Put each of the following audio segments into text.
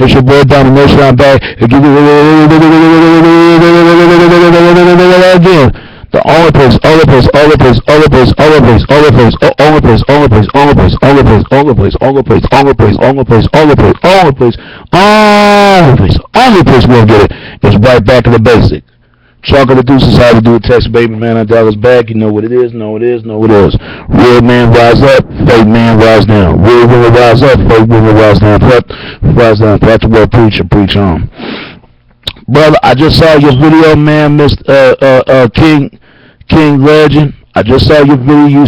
It's your boy Domination. I'm back. Again. The only place, only place, only place, only place, only place, only place, only place, only place, only place, only place, only place, only place, only place, only place, only place, only place, only place we'll get it. It's right back to the basic. Chuck of the Deuces, how to do it, Texas baby man. I Dallas back. You know what it is, know it is, know it is. Real man rise up, fake man rise down. Real woman rise up, fake woman rise down. Rise down. That's the word preacher, preach on. Brother, I just saw your video, man, Mr. King Legend. I just saw your video.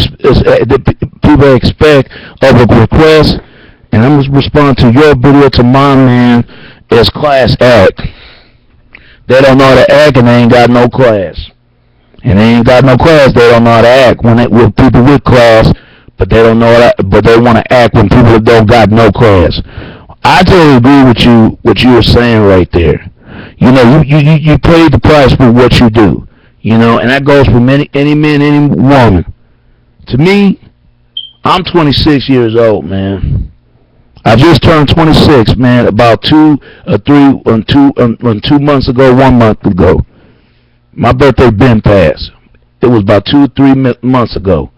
People expect of a request, and I'm gonna respond to your video to my man. It's class act. They don't know how to act, and they ain't got no class. And they ain't got no class. They don't know how to act with people with class, but they don't know how to, but they want to act when people don't got no class. I totally agree with you. What you were saying right there. You know, you pay the price for what you do. You know, and that goes for any man, any woman. To me, I'm 26 years old, man. I just turned 26, man, about 2 months ago, 1 month ago. My birthday been past. It was about 2 or 3 months ago.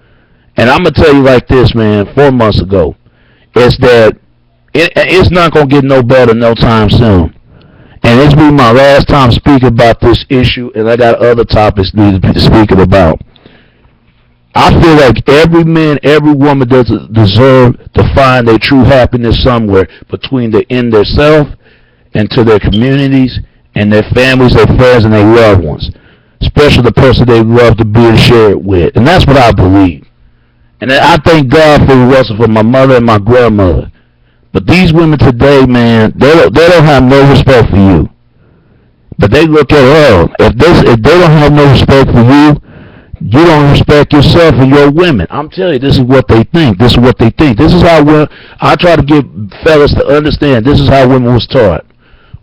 And I'm going to tell you like this, man, 4 months ago. It's that it's not going to get no better no time soon. And this will be my last time speaking about this issue, and I got other topics to be speaking about. I feel like every man, every woman does deserve to find their true happiness somewhere between in their self and to their communities and their families, their friends, and their loved ones, especially the person they love to be and share it with. And that's what I believe. And I thank God for the rest for my mother and my grandmother. But these women today, man, they don't have no respect for you. But they look at her. If they don't have no respect for you, you don't respect yourself and your women. I'm telling you, this is what they think. This is what they think. This is how I try to get fellas to understand. This is how women was taught.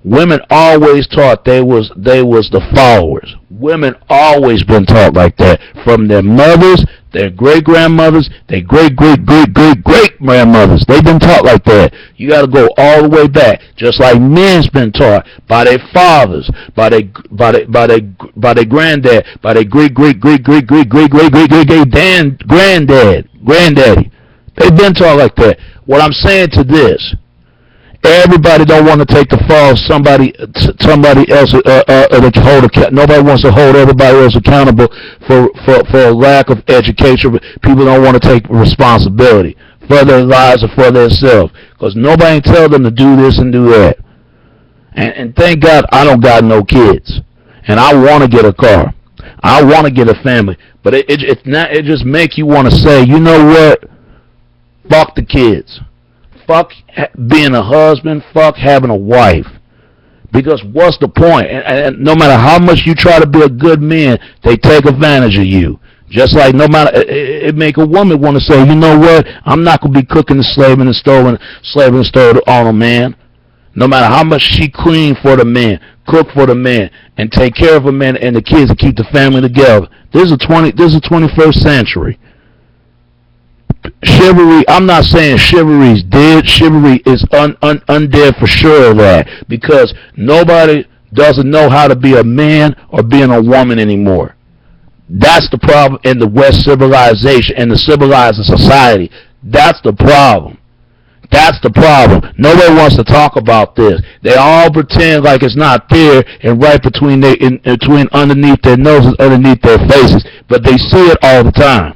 Women always taught they was the followers. Women always been taught like that from their mothers, their great-grandmothers, their great-great-great-great-grandmothers. They've been taught like that. You got to go all the way back, just like men's been taught by their fathers, by their granddad, by their granddaddy. They've been taught like that. What I'm saying to this. Everybody don't want to take the fall of somebody else to hold account. Nobody wants to hold everybody else accountable for a lack of education. People don't want to take responsibility for their lives or for themselves because nobody tell them to do this and do that. And thank God I don't got no kids, and I want to get a car. I want to get a family, but it just make you want to say, you know what? Fuck the kids. Fuck being a husband, fuck having a wife. Because what's the point? And no matter how much you try to be a good man, they take advantage of you. Just like no matter, it make a woman want to say, you know what? I'm not going to be cooking and slaving and storing on a man. No matter how much she clean for the man, cook for the man, and take care of a man and the kids and keep the family together. This is the 21st century. Chivalry, I'm not saying chivalry is dead. Chivalry is undead for sure of that, because nobody doesn't know how to be a man or being a woman anymore. That's the problem in the West civilization and the civilized society. That's the problem. That's the problem. Nobody wants to talk about this. They all pretend like it's not there and right between underneath their noses, underneath their faces, but they see it all the time.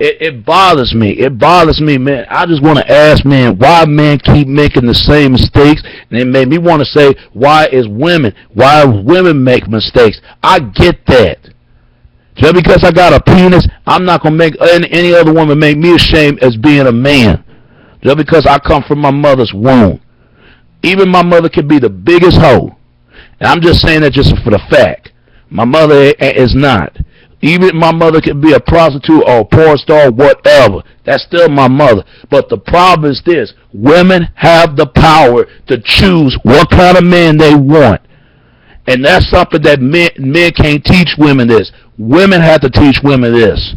It bothers me. It bothers me, man. I just want to ask, man, why men keep making the same mistakes? And it made me want to say, why women make mistakes? I get that. Just because I got a penis, I'm not going to make any other woman make me ashamed as being a man. Just because I come from my mother's womb. Even my mother could be the biggest hoe. And I'm just saying that just for the fact. My mother is not. Even my mother could be a prostitute or a porn star, whatever. That's still my mother. But the problem is this. Women have the power to choose what kind of man they want. And that's something that men can't teach women this. Women have to teach women this.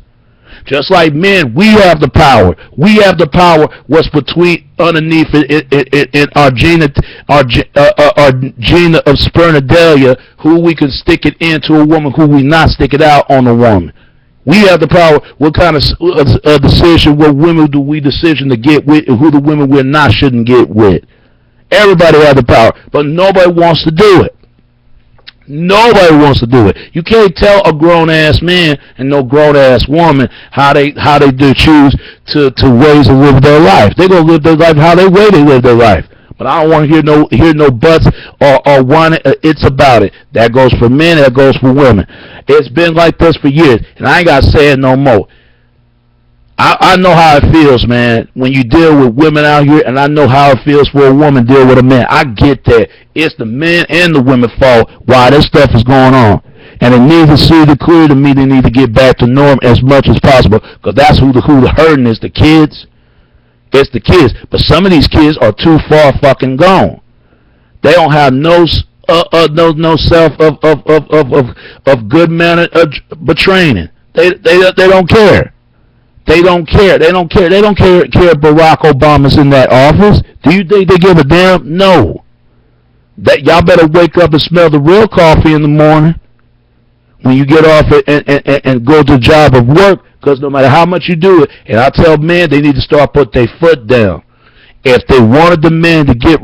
Just like men, we have the power. We have the power. What's between underneath in our gene, our gene of spermidella, who we can stick it into a woman, who we not stick it out on a woman. We have the power. What kind of decision? What women do we decision to get with? And who the women we're not shouldn't get with? Everybody has the power, but nobody wants to do it. Nobody wants to do it. You can't tell a grown ass man and no grown ass woman how they do choose to ways to live their life. They gonna live their life how they live their life. But I don't want to hear no buts or whining. It's about it. That goes for men. That goes for women. It's been like this for years, and I ain't got to say it no more. I know how it feels, man, when you deal with women out here, and I know how it feels for a woman to deal with a man. I get that. It's the men and the women's fault why this stuff is going on. And it needs to see the clear to me they need to get back to norm as much as possible, because that's who the hurting is, the kids. It's the kids. But some of these kids are too far fucking gone. They don't have no self of good manner but training. They don't care. They don't care. They don't care. They don't care if Barack Obama's in that office. Do you think they give a damn? No. That y'all better wake up and smell the real coffee in the morning when you get off and go to the job of work. Because no matter how much you do it, and I tell men they need to start put their foot down. If they wanted the men to get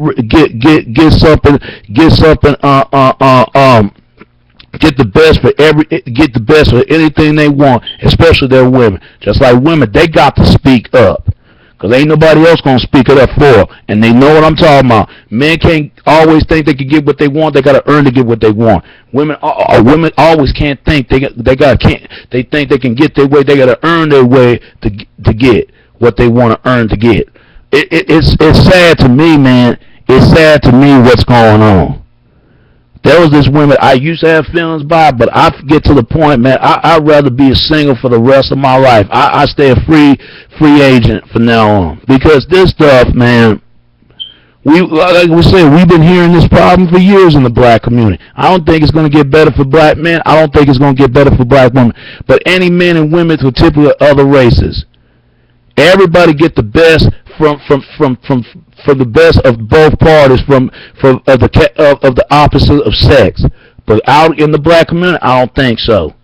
the best for anything they want, especially their women. Just like women, they got to speak up, because ain't nobody else gonna speak it up for them, and they know what I'm talking about. Men can't always think they can get what they want. They gotta earn to get what they want. Women always can't think they think they can get their way. They gotta earn their way to get what they want to earn to get. It's sad to me, man. It's sad to me what's going on. There was this woman I used to have feelings by, but I get to the point, man, I'd rather be a single for the rest of my life. I stay a free agent from now on. Because this stuff, man, like we said, we've been hearing this problem for years in the black community. I don't think it's going to get better for black men. I don't think it's going to get better for black women. But any men and women who typically other races, everybody get the best from the best of both parties from the opposite of sex. But out in the black community, I don't think so.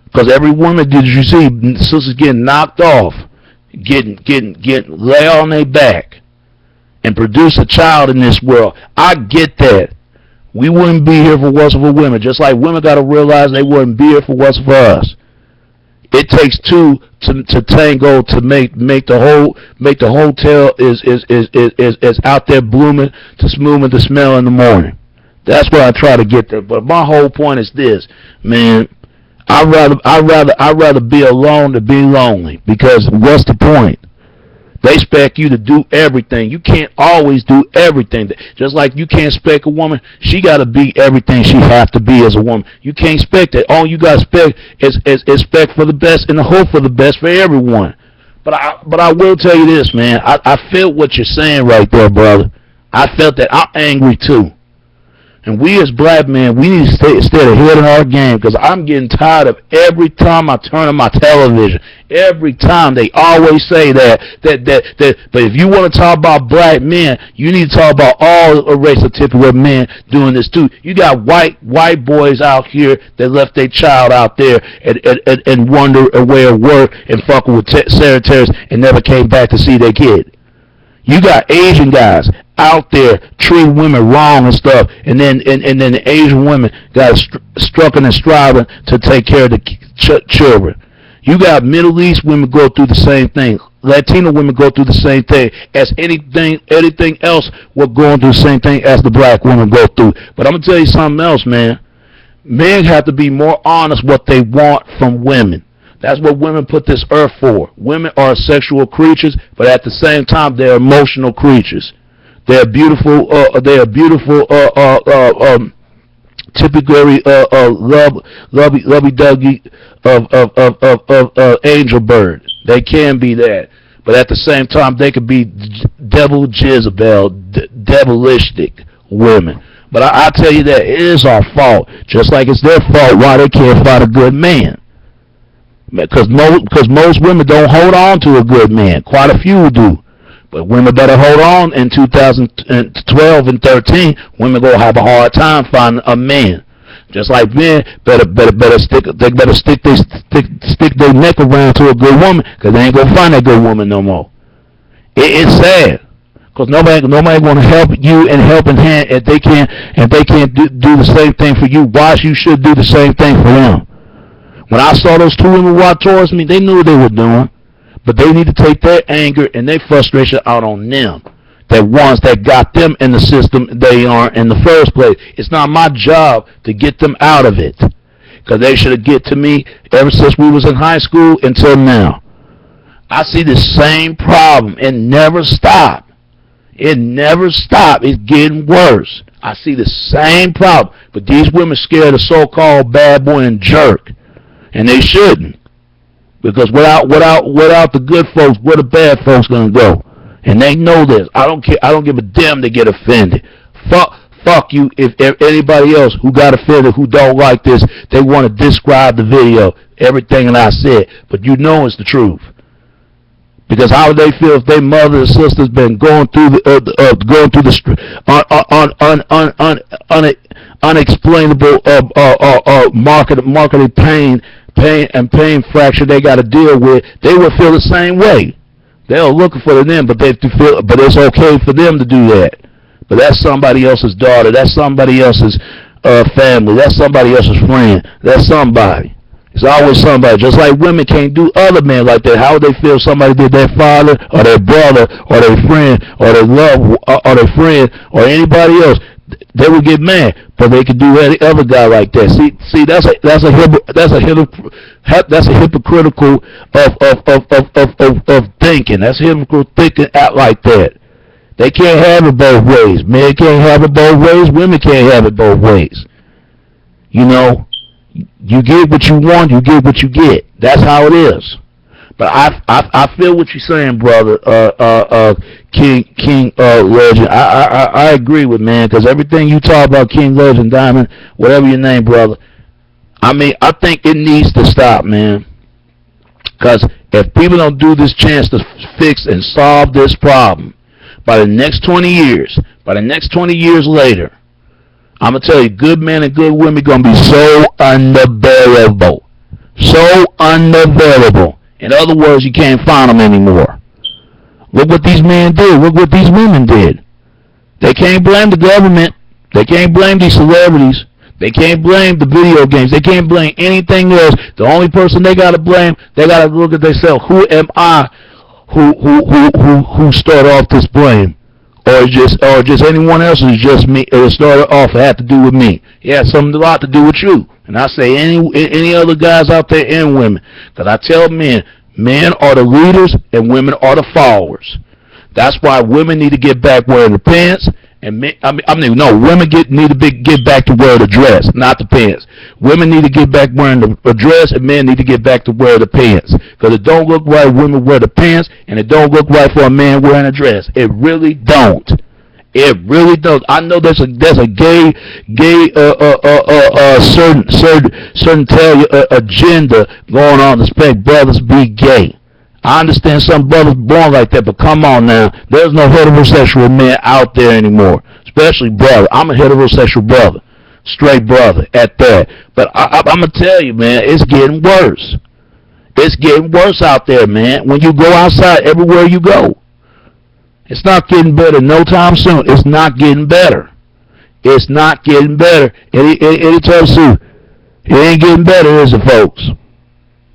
Because every woman, did you see sisters getting knocked off, getting lay on their back, and produce a child in this world? I get that. We wouldn't be here for what's for women. Just like women got to realize they wouldn't be here for what's for us. It takes two to tango to make the hotel is out there blooming to smoothing the smell in the morning. That's what I try to get there. But my whole point is this, man. I'd rather be alone than be lonely, because what's the point? They expect you to do everything. You can't always do everything. Just like you can't expect a woman, she got to be everything she have to be as a woman. You can't expect that. All you got to expect is expect for the best and the hope for the best for everyone. But I will tell you this, man. I feel what you're saying right there, brother. I felt that. I'm angry too. And we as black men, we need to stay ahead in our game, because I'm getting tired of every time I turn on my television, every time they always say that. But if you want to talk about black men, you need to talk about all the race of typical men doing this too. You got white boys out here that left their child out there and wander away at work and fucking with secretaries and never came back to see their kid. You got Asian guys out there treating women wrong and stuff, and then the Asian women got struggling and striving to take care of the children. You got Middle East women go through the same thing. Latino women go through the same thing as anything else. We're going through the same thing as the black women go through. But I'm gonna tell you something else, man. Men have to be more honest what they want from women. That's what women put this earth for. Women are sexual creatures, but at the same time, they're emotional creatures. They're beautiful. Typically, lovey-dovey of angel bird. They can be that, but at the same time, they could be devil Jezebel, devilistic women. But I tell you that it is our fault, just like it's their fault why they can't find a good man. Because most women don't hold on to a good man. Quite a few do. But women better hold on in 2012 and 13. Women gonna have a hard time finding a man. Just like men better stick their neck around to a good woman, because they ain't gonna find that good woman no more. It's sad, because nobody gonna help you and helping hand if they can't do the same thing for you. Why you should do the same thing for them? When I saw those two women walk towards me, they knew what they were doing, but they need to take their anger and their frustration out on them. The ones that got them in the system they are in the first place. It's not my job to get them out of it, because they should have get to me ever since we was in high school until now. I see the same problem. It never stopped. It never stopped. It's getting worse. I see the same problem. But these women scared of so-called bad boy and jerk, and they shouldn't, because without the good folks, where the bad folks gonna go? And they know this. I don't care. I don't give a damn to get offended. Fuck you. If anybody else who got offended, who don't like this, they want to describe the video, everything that I said. But you know it's the truth. Because how would they feel if their mother and sisters been going through the unexplainable marketing pain fracture they got to deal with? They would feel the same way. They're looking for them, but it's okay for them to do that. But that's somebody else's daughter. That's somebody else's family. That's somebody else's friend. That's somebody. It's always somebody. Just like women can't do other men like that. How would they feel if somebody did their father or their brother or their friend or their love or their friend or anybody else? They would get mad, but they could do any other guy like that. See, that's a hypocritical of thinking. That's hypocritical thinking out like that. They can't have it both ways. Men can't have it both ways. Women can't have it both ways. You know, you get what you want, you get what you get. That's how it is. But I feel what you're saying, brother. King Legend. I agree with, man, because everything you talk about, King Legend, Diamond, whatever your name, brother. I mean, I think it needs to stop, man. Because if people don't do this chance to fix and solve this problem, by the next 20 years later, I'm going to tell you, good men and good women going to be so unavailable. So unavailable. In other words, you can't find them anymore. Look what these men did. Look what these women did. They can't blame the government. They can't blame these celebrities. They can't blame the video games. They can't blame anything else. The only person they got to blame, they got to look at themselves. Who am I who started off this blame? Or just anyone else, is just me? It started off, it had to do with me. It had a lot to do with you. And I say any other guys out there and women, because I tell men are the leaders and women are the followers. That's why women need to get back wearing the pants, and men, women need to get back to wear the dress, not the pants. Women need to get back wearing the dress, and men need to get back to wear the pants. Because it don't look right when women wear the pants, and it don't look right for a man wearing a dress. It really don't. It really does. I know there's a gay certain agenda going on to expect brothers be gay. I understand some brothers born like that, but come on now. There's no heterosexual men out there anymore, especially brother. I'm a heterosexual brother, straight brother at that. But I'm going to tell you, man, it's getting worse. It's getting worse out there, man. When you go outside, everywhere you go. It's not getting better no time soon. It's not getting better. It's not getting better. It tells you, it ain't getting better, is it, folks?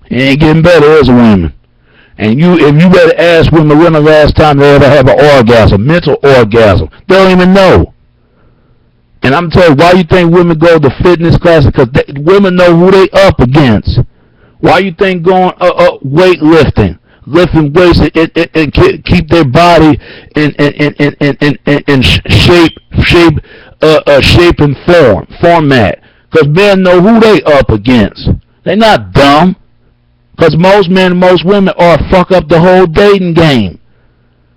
It ain't getting better, is it, women? And if you better ask women when the last time they ever have an orgasm, mental orgasm, they don't even know. And I'm telling you, why you think women go to fitness classes? Because women know who they up against. Why you think going weightlifting? Lifting weights and keep their body in shape and format. Because men know who they up against. They're not dumb. Because most men and most women are fuck up the whole dating game.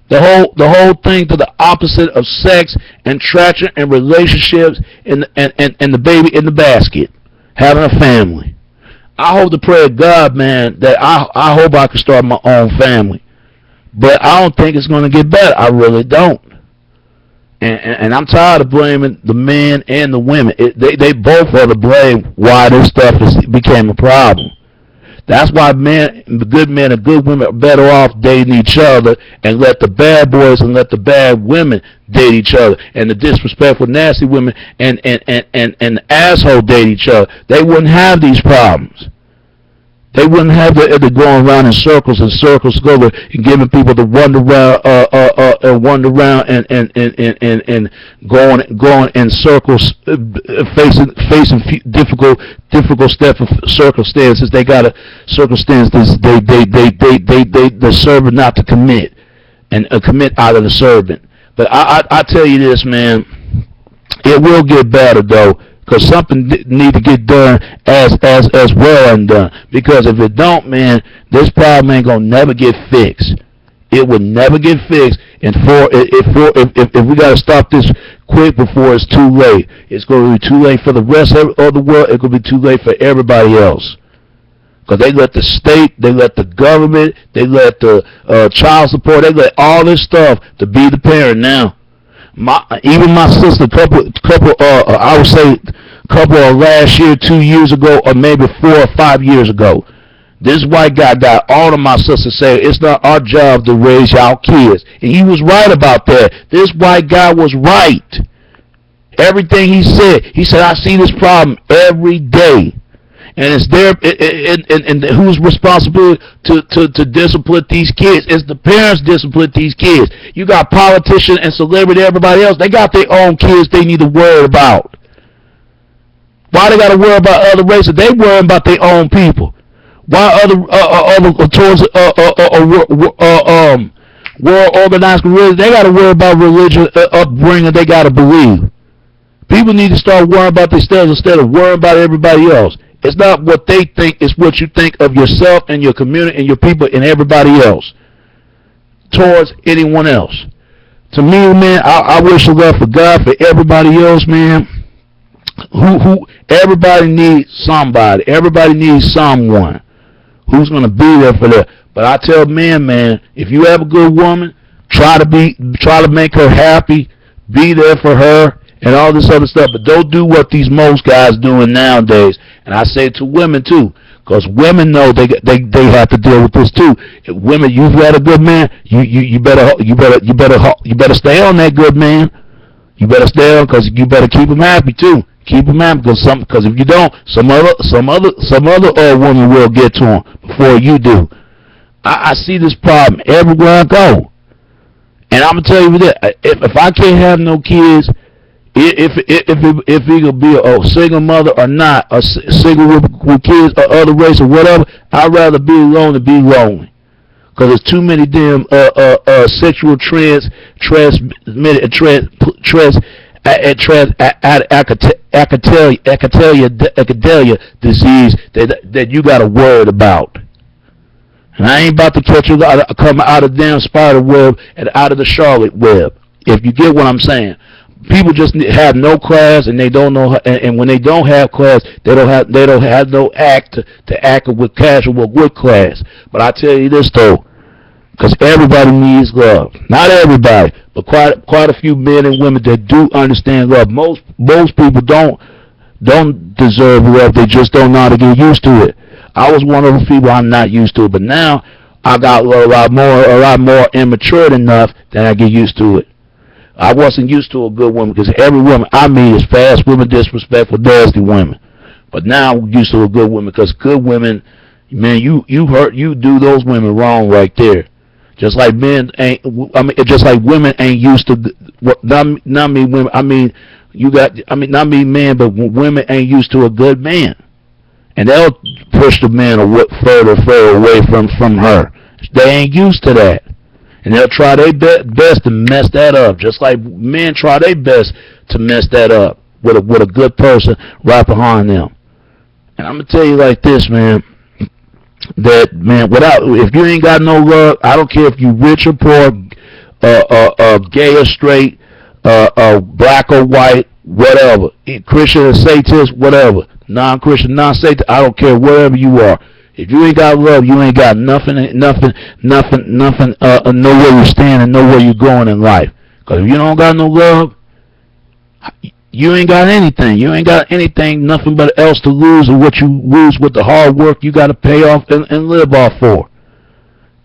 The whole thing to the opposite of sex and attraction and relationships and the baby in the basket. Having a family. I hope to pray to God, man, that I hope I can start my own family. But I don't think it's going to get better. I really don't. And I'm tired of blaming the men and the women. They both are to blame why this stuff became a problem. That's why good men and good women are better off dating each other and let the bad boys and let the bad women date each other. And the disrespectful, nasty women and the asshole date each other. They wouldn't have these problems. They wouldn't have the going around in circles and circles, and giving people the wonder around and going in circles, facing difficult circumstances. They got circumstances they servant not to commit and commit out of the servant. But I tell you this, man, it will get better though. Because something need to get done as well and done. Because if it don't, man, this problem ain't gonna never get fixed. It will never get fixed. And if we gotta stop this quick before it's too late, it's gonna be too late for the rest of the world. It's gonna be too late for everybody else. Because they let the state, they let the government, they let the child support, they let all this stuff to be the parent now. Even my sister, I would say, couple of last year, 2 years ago, or maybe 4 or 5 years ago, this white guy got all of my sisters saying it's not our job to raise y'all kids, and he was right about that. This white guy was right. Everything he said, I see this problem every day. And it's their and who's responsible to discipline these kids? It's the parents discipline these kids. You got politicians and celebrity, everybody else. They got their own kids they need to worry about. Why they got to worry about other races? They worry about their own people. Why world organized religion? They got to worry about religion upbringing. They got to believe. People need to start worrying about themselves instead of worrying about everybody else. It's not what they think, it's what you think of yourself and your community and your people and everybody else towards anyone else. To me, man, I wish the love for God for everybody else, man. Who everybody needs somebody. Everybody needs someone who's gonna be there for them. But I tell men, man, if you have a good woman, try to make her happy, be there for her and all this other stuff, but don't do what these most guys doing nowadays. And I say to women too, because women know they have to deal with this too. If women, you've got a good man, you better stay on that good man. You better stay on, because you better keep him happy too. Keep him happy, because if you don't, some other old woman will get to him before you do. I see this problem everywhere I go, and I'm gonna tell you this: if I can't have no kids. If he could be a single mother or not, a single with kids or other race or whatever, I'd rather be alone than be lonely. Because there's too many damn sexual academia disease that you got to worry about. And I ain't about to catch you come out of the damn spider web and out of the Charlotte web. If you get what I'm saying. People just have no class, and they don't know. And when they don't have class, they don't have no act to act with casual with class. But I tell you this though, because everybody needs love. Not everybody, but quite a few men and women that do understand love. Most people don't deserve love. They just don't know how to get used to it. I was one of those people. I'm not used to it, but now I got a lot more immature enough that I get used to it. I wasn't used to a good woman, because every woman I meet is fast women, disrespectful, nasty women. But now I'm used to a good woman, because good women, man, you do those women wrong right there. Just like women ain't used to. Not me women. Not me men, but women ain't used to a good man, and they'll push the man further away from her. They ain't used to that. And they'll try their best to mess that up, just like men try their best to mess that up with a good person right behind them. And I'm gonna tell you like this, man. That man, if you ain't got no love, I don't care if you rich or poor, gay or straight, black or white, whatever, Christian or Satanist, whatever. non-Christian, non-Satan. I don't care wherever you are. If you ain't got love, you ain't got nothing. Know where you stand and know where you're going in life. Because if you don't got no love, you ain't got anything. You ain't got anything, nothing but else to lose, or what you lose with the hard work you got to pay off and live off for.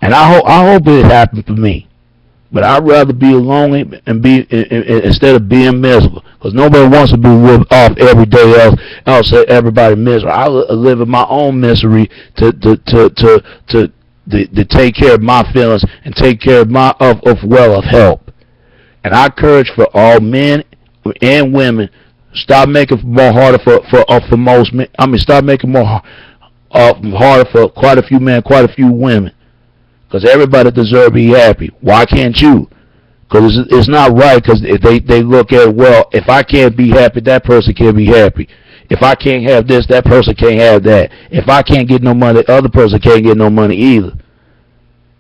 And I hope it happened for me. But I'd rather be alone and be instead of being miserable, because nobody wants to be lived off every day else everybody miserable. I live in my own misery to take care of my feelings and take care of my of help. And I encourage for all men and women, stop making it more harder for most men. I mean, stop making more harder for quite a few men, quite a few women. Because everybody deserves to be happy. Why can't you? Because it's not right. Because they look at, well, if I can't be happy, that person can't be happy. If I can't have this, that person can't have that. If I can't get no money, the other person can't get no money either.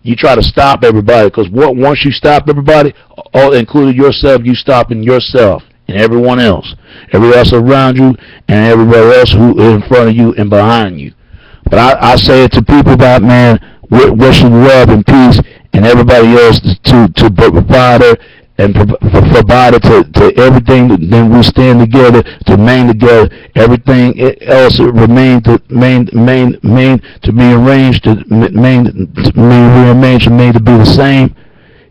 You try to stop everybody, because once you stop everybody, all including yourself, you stopping yourself and everyone else. Everybody else around you and everybody else who is in front of you and behind you. But I say it to people about, man, wishing love and peace and everybody else to provide it and provide it to everything. Then we stand together to remain together. Everything else remain to be arranged to rearranged and made to be the same.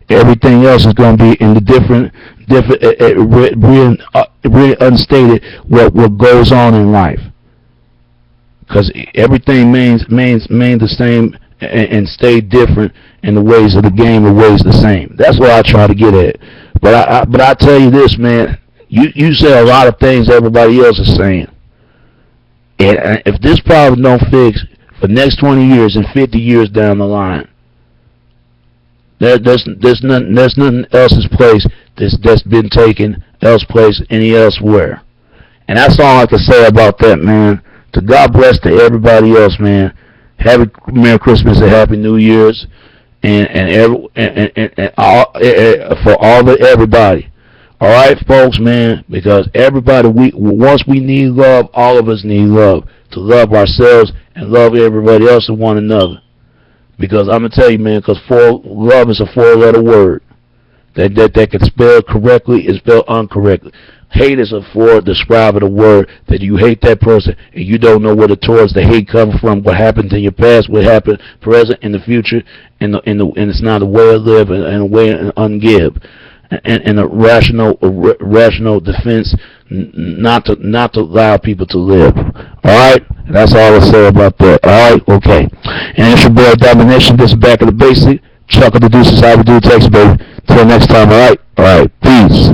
Everything else is going to be in the different really unstated what goes on in life. Because everything remains the same and stay different, and the ways of the game are ways the same. That's what I try to get at. But I tell you this, man, you say a lot of things everybody else is saying. And if this problem don't fix for the next 20 years and 50 years down the line, there's nothing else's place that's been taken elsewhere. And that's all I can say about that, man. To God bless to everybody else, man. Happy Merry Christmas and Happy New Year's, and for everybody. All right, folks, man. Because everybody, once we need love, all of us need love, to love ourselves and love everybody else and one another. Because I'm gonna tell you, man, because love is a 4-letter word that can spell correctly and spell incorrectly. Hate is describing a word that you hate that person and you don't know where the hate comes from, what happened in your past, what happened present in the future, and it's not a way to live and a way to ungive, and a rational defense not to allow people to live. All right, and that's all I'll say about that. All right, okay. And it's your boy Domination. This is Back of the Basic. Chuck of the Deuces, how we do text, baby. Till next time. All right, peace.